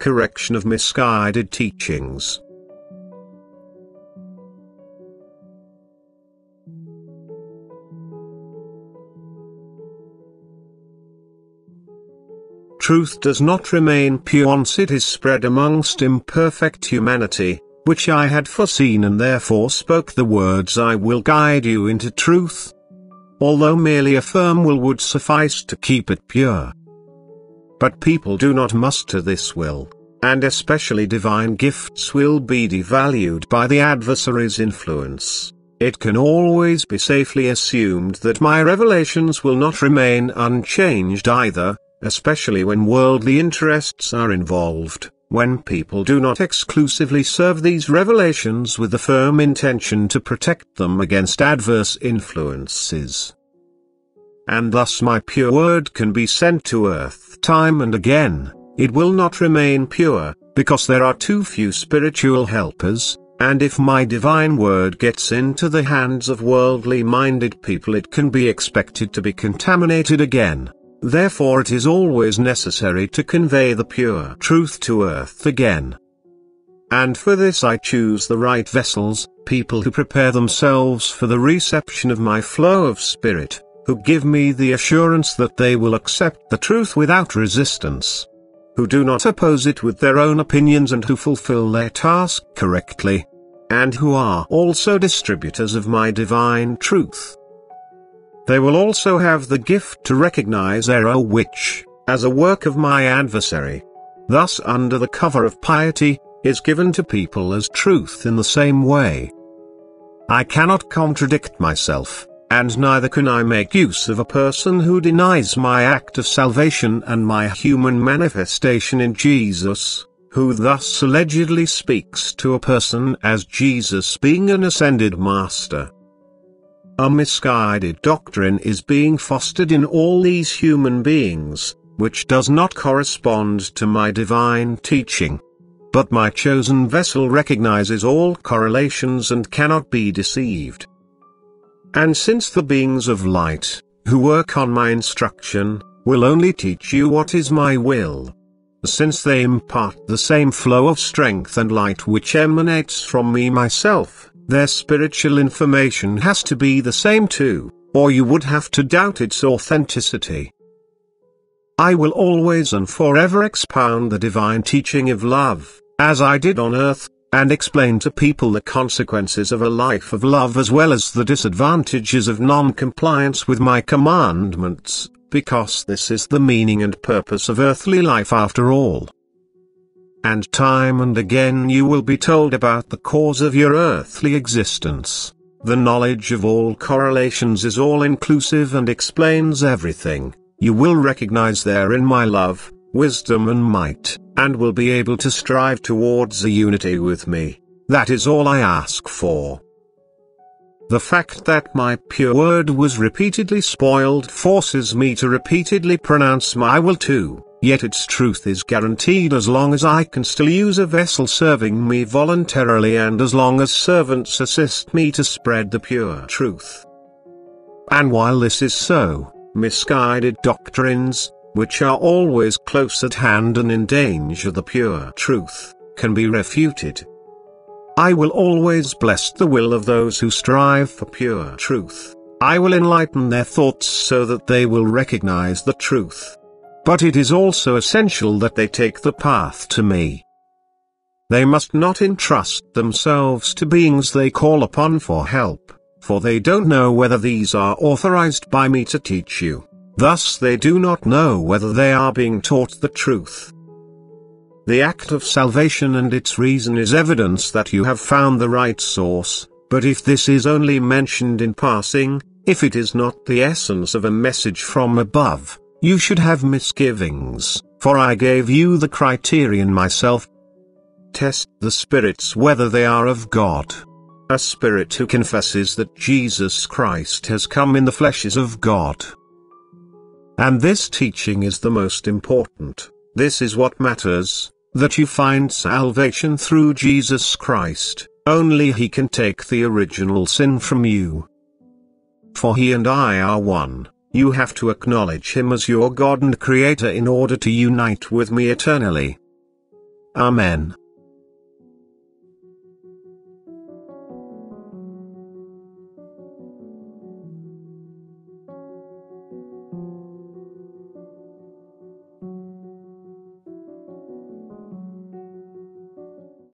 correction of misguided teachings. Truth does not remain pure once it is spread amongst imperfect humanity, which I had foreseen and therefore spoke the words, "I will guide you into truth." Although merely a firm will would suffice to keep it pure. But people do not muster this will, and especially divine gifts will be devalued by the adversary's influence. It can always be safely assumed that my revelations will not remain unchanged either, especially when worldly interests are involved, when people do not exclusively serve these revelations with the firm intention to protect them against adverse influences. And thus my pure word can be sent to earth time and again. It will not remain pure, because there are too few spiritual helpers, and if my divine word gets into the hands of worldly-minded people it can be expected to be contaminated again. Therefore it is always necessary to convey the pure truth to earth again. And for this I choose the right vessels, people who prepare themselves for the reception of my flow of spirit, who give me the assurance that they will accept the truth without resistance, who do not oppose it with their own opinions and who fulfill their task correctly, and who are also distributors of my divine truth. They will also have the gift to recognize error which, as a work of my adversary, thus under the cover of piety, is given to people as truth in the same way. I cannot contradict myself, and neither can I make use of a person who denies my act of salvation and my human manifestation in Jesus, who thus allegedly speaks to a person as Jesus being an ascended master. A misguided doctrine is being fostered in all these human beings, which does not correspond to my divine teaching. But my chosen vessel recognizes all correlations and cannot be deceived. And since the beings of light, who work on my instruction, will only teach you what is my will, since they impart the same flow of strength and light which emanates from me myself, their spiritual information has to be the same too, or you would have to doubt its authenticity. I will always and forever expound the divine teaching of love, as I did on earth, and explain to people the consequences of a life of love as well as the disadvantages of non-compliance with my commandments, because this is the meaning and purpose of earthly life after all. And time and again you will be told about the cause of your earthly existence. The knowledge of all correlations is all-inclusive and explains everything. You will recognize therein my love, wisdom and might, and will be able to strive towards a unity with me. That is all I ask for. The fact that my pure word was repeatedly spoiled forces me to repeatedly pronounce my will too. Yet its truth is guaranteed as long as I can still use a vessel serving me voluntarily and as long as servants assist me to spread the pure truth. And while this is so, misguided doctrines, which are always close at hand and endanger the pure truth, can be refuted. I will always bless the will of those who strive for pure truth. I will enlighten their thoughts so that they will recognize the truth. But it is also essential that they take the path to me. They must not entrust themselves to beings they call upon for help, for they don't know whether these are authorized by me to teach you. Thus they do not know whether they are being taught the truth. The act of salvation and its reason is evidence that you have found the right source, but if this is only mentioned in passing, if it is not the essence of a message from above, you should have misgivings, for I gave you the criterion myself. Test the spirits whether they are of God. A spirit who confesses that Jesus Christ has come in the flesh is of God. And this teaching is the most important. This is what matters, that you find salvation through Jesus Christ. Only He can take the original sin from you. For He and I are one. You have to acknowledge Him as your God and Creator in order to unite with me eternally. Amen.